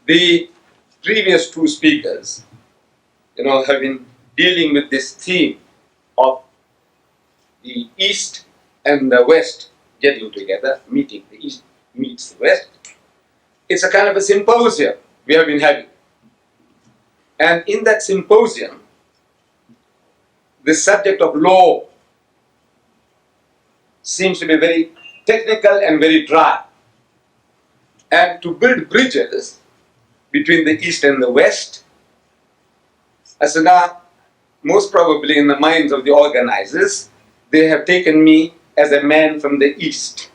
The previous two speakers, have been dealing with this theme of the East and the West getting together, meeting. The East meets the West. It's a kind of a symposium we have been having. And in that symposium, the subject of law seems to be very technical and very dry. And to build bridges between the East and the West, as now, most probably in the minds of the organizers, they have taken me as a man from the East.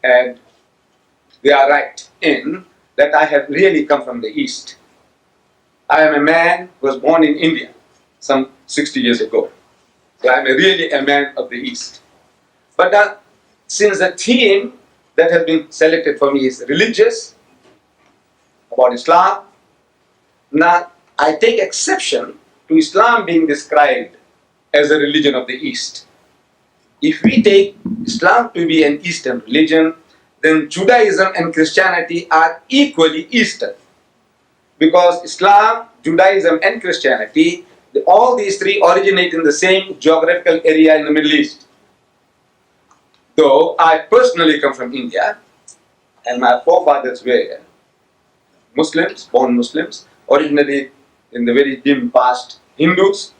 And they are right in that I have really come from the East. I am a man who was born in India some 60 years ago. So I am really a man of the East. But now, since the theme that has been selected for me is religious, about Islam, now I take exception to Islam being described as a religion of the East. If we take Islam to be an Eastern religion, then Judaism and Christianity are equally Eastern. Because Islam, Judaism and Christianity, all these three originate in the same geographical area in the Middle East. Though I personally come from India, and my forefathers were Muslims, born Muslims, originally in the very dim past Hindus.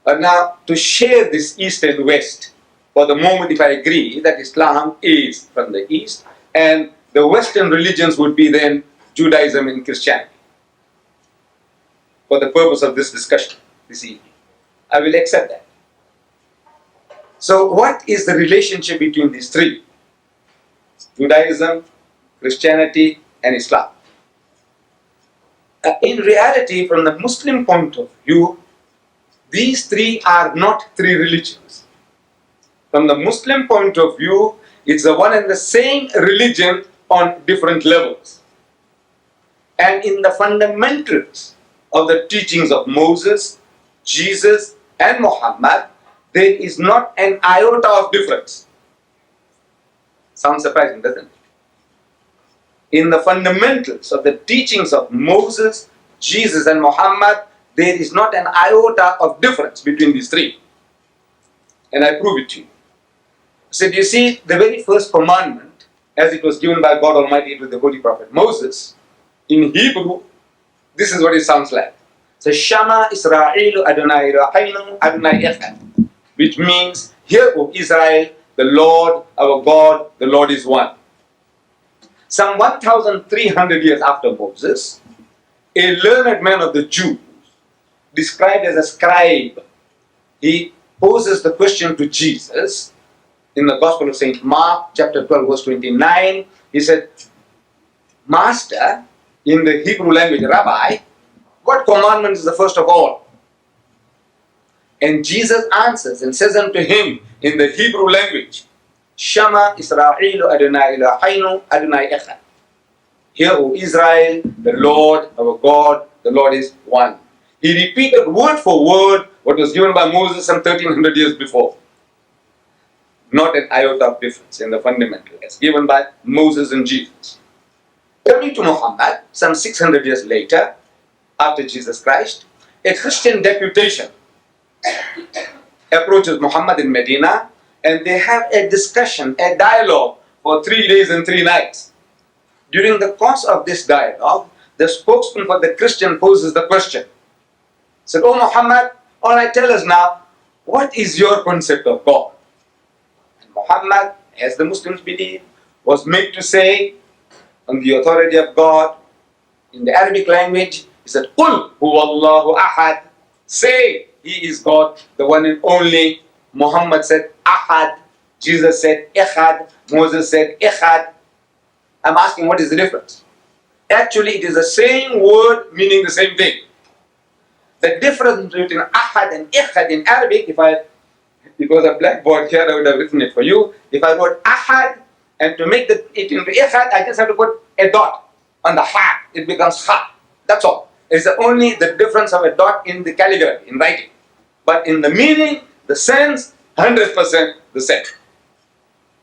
But now to share this East and West, for the moment if I agree that Islam is from the East, and the Western religions would be then Judaism and Christianity. For the purpose of this discussion this evening, I will accept that. So what is the relationship between these three? Judaism, Christianity and Islam. In reality, from the Muslim point of view, these three are not three religions. From the Muslim point of view, it's the one and the same religion on different levels. And in the fundamentals of the teachings of Moses, Jesus and Muhammad, there is not an iota of difference. Sounds surprising, doesn't it? In the fundamentals of the teachings of Moses, Jesus and Muhammad, there is not an iota of difference between these three. And I prove it to you. So you see, the very first commandment, as it was given by God Almighty to the Holy Prophet Moses, in Hebrew, this is what it sounds like. So, Shama Israelu Adonai Rahaynu Adonai Echad, which means, hear, O Israel, the Lord, our God, the Lord is one. Some 1,300 years after Moses, a learned man of the Jews, described as a scribe, he poses the question to Jesus in the Gospel of St. Mark, chapter 12, verse 29. He said, Master, in the Hebrew language, Rabbi, what commandment is the first of all? And Jesus answers and says unto him in the Hebrew language, Shama Israelu Adonai Eloheinu Adonai Echad. Hear, O Israel, the Lord, our God, the Lord is one. He repeated word for word what was given by Moses some 1,300 years before. Not an iota of difference in the fundamental as given by Moses and Jesus. Coming to Muhammad, some 600 years later, after Jesus Christ, a Christian deputation approaches Muhammad in Medina, and they have a discussion, a dialogue for 3 days and 3 nights. During the course of this dialogue, the spokesman for the Christian poses the question. Said, "Oh Muhammad, all right, tell us now, what is your concept of God?" And Muhammad, as the Muslims believe, was made to say, on the authority of God, in the Arabic language, he said, "Qul huwallahu ahad." Say, He is God, the one and only. Muhammad said, "Ahad." Jesus said, "Echad." Moses said, "Echad." I'm asking, what is the difference? Actually, it is the same word meaning the same thing. The difference between Ahad and Echad in Arabic, if it was a blackboard here, I would have written it for you. If I wrote Ahad, and to make it into Echad, I just have to put a dot on the Ha. It becomes Ha. That's all. It's only the difference of a dot in the calligraphy, in writing. But in the meaning, the sense, 100% the same.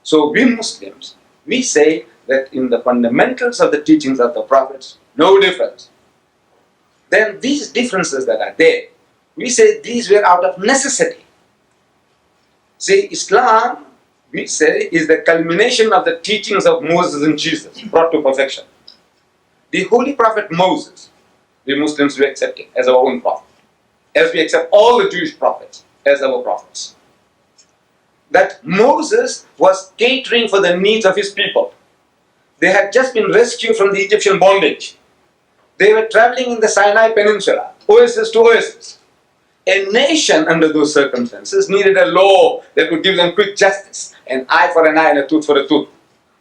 So we Muslims, we say that in the fundamentals of the teachings of the prophets, no difference. Then these differences that are there, we say these were out of necessity. See, Islam, we say, is the culmination of the teachings of Moses and Jesus, brought to perfection. The Holy Prophet Moses, we Muslims, we accept it as our own prophet, as we accept all the Jewish prophets as our prophets. That Moses was catering for the needs of his people. They had just been rescued from the Egyptian bondage. They were traveling in the Sinai Peninsula, oasis to oasis. A nation under those circumstances needed a law that would give them quick justice, an eye for an eye and a tooth for a tooth.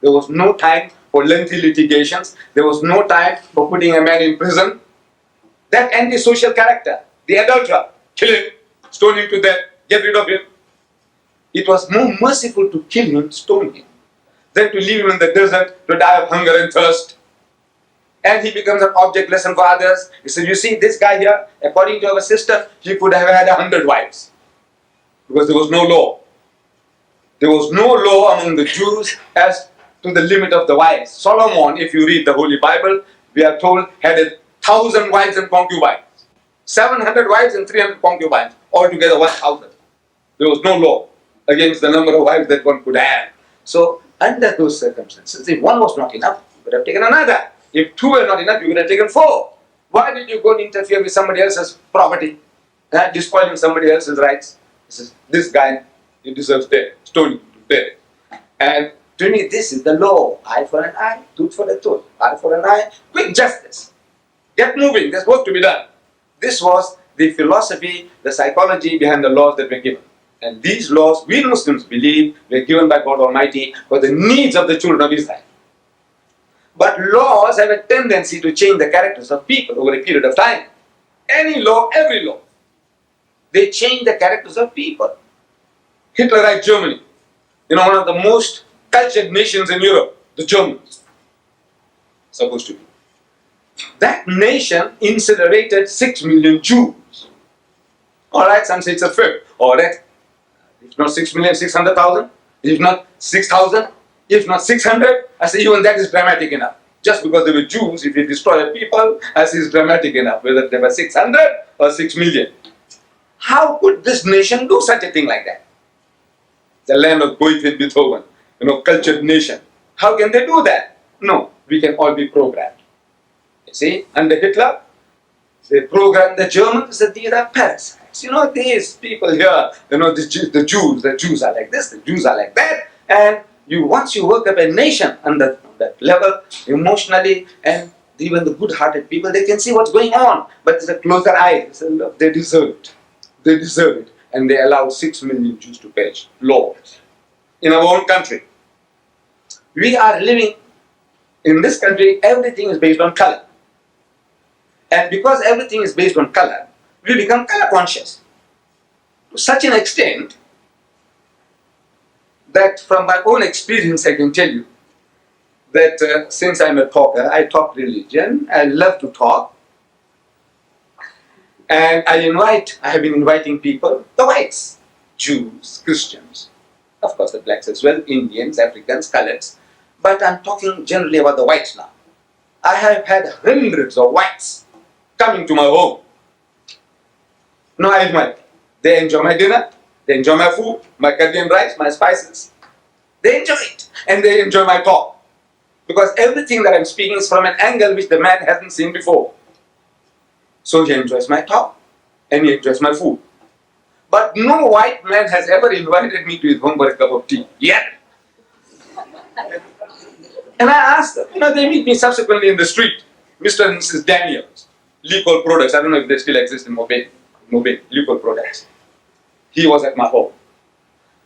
There was no time for lengthy litigations. There was no time for putting a man in prison. That antisocial character, the adulterer, kill him, stone him to death, get rid of him. It was more merciful to kill him, stone him, than to leave him in the desert to die of hunger and thirst. And he becomes an object lesson for others. He says, you see, this guy here, according to our system, he could have had 100 wives. Because there was no law. There was no law among the Jews as to the limit of the wives. Solomon, if you read the Holy Bible, we are told, had 1,000 wives and concubines. 700 wives and 300 concubines. Altogether 1,000. There was no law against the number of wives that one could have. So, under those circumstances, if one was not enough, you could have taken another. If two were not enough, you would have taken four. Why did you go and interfere with somebody else's property? Despoiling somebody else's rights? He says, this guy, he deserves death, stone him to death. And to me, this is the law. Eye for an eye, tooth for a tooth. Eye for an eye, quick justice. Get moving, there's work to be done. This was the philosophy, the psychology behind the laws that were given. And these laws, we Muslims believe, were given by God Almighty for the needs of the children of Israel. But laws have a tendency to change the characters of people over a period of time. Any law, every law, they change the characters of people. Hitlerite Germany, one of the most cultured nations in Europe, the Germans, supposed to be. That nation incinerated 6 million Jews. Alright, some say it's a fib. Alright, if not 6 million, 600,000, if not 6,000, if not 600, I say even that is dramatic enough. Just because they were Jews, if you destroy a people, I say it's dramatic enough, whether they were 600 or 6 million. How could this nation do such a thing like that? The land of Goethe and Beethoven, cultured nation. How can they do that? No, we can all be programmed. You see, under Hitler, they programmed the Germans that these are parasites. These people here, the Jews are like this, the Jews are like that, and once you work up a nation on that level, emotionally, and even the good-hearted people, they can see what's going on. But it's a closer eye. They say, look, they deserve it. They deserve it. And they allow 6 million Jews to perish. Laws. In our own country. We are living in this country, everything is based on color. And because everything is based on color, we become color conscious. To such an extent that from my own experience I can tell you that since I'm a talker, I talk religion, I love to talk. And I have been inviting people, the whites, Jews, Christians, of course the blacks as well, Indians, Africans, coloreds, but I'm talking generally about the whites now. I have had hundreds of whites coming to my home. No, I invite them. They enjoy my dinner, they enjoy my food, my curry and rice, my spices. They enjoy it, and they enjoy my talk. Because everything that I'm speaking is from an angle which the man hasn't seen before. So he enjoys my talk, and he enjoys my food. But no white man has ever invited me to his home for a cup of tea, yet. And I asked them, they meet me subsequently in the street. Mr. and Mrs. Daniels, Liquor Products, I don't know if they still exist in Mobile, Liquor Products. He was at my home.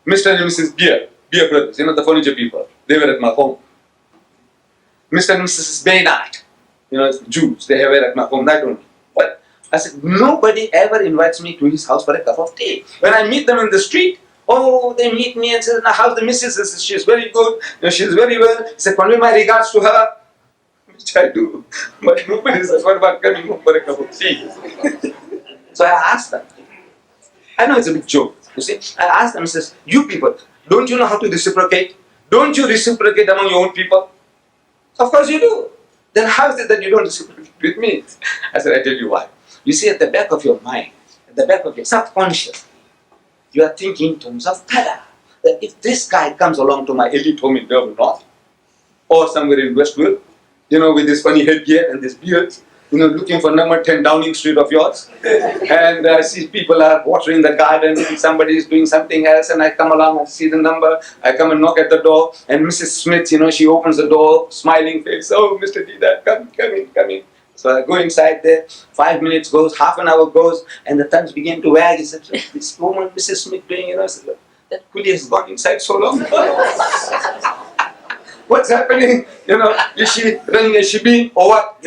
Mr. and Mrs. Beer Brothers, the furniture people, they were at my home. Mr. and Mrs. Deedat, Jews, they were at my home, I don't know. But I said, nobody ever invites me to his house for a cup of tea. When I meet them in the street, they meet me and say, now how's the missus? I said, she's very good, she's very well. I said, convey my regards to her. Which I do. But nobody says, what about coming home for a cup of tea? So I asked them. I know it's a big joke. You see, I asked them, I says, you people, don't you know how to reciprocate? Don't you reciprocate among your own people? Of course you do. Then how is it that you don't disagree with me? I said, I tell you why. You see, at the back of your mind, at the back of your subconscious, you are thinking in terms of color. That if this guy comes along to my elite home in Durban North, or somewhere in Westwood, with this funny headgear and this beard, looking for number 10 Downing Street of yours, and I see people are watering the garden, and somebody is doing something else, and I come along and see the number, I come and knock at the door, and Mrs. Smith, she opens the door, smiling face, oh, Mr. Deedat, come in. So I go inside there, 5 minutes goes, half an hour goes, and the thumbs begin to wag. He said, this woman, Mrs. Smith, doing, I said, that coolie has gone inside so long. What's happening? Is she running a shibeen or what?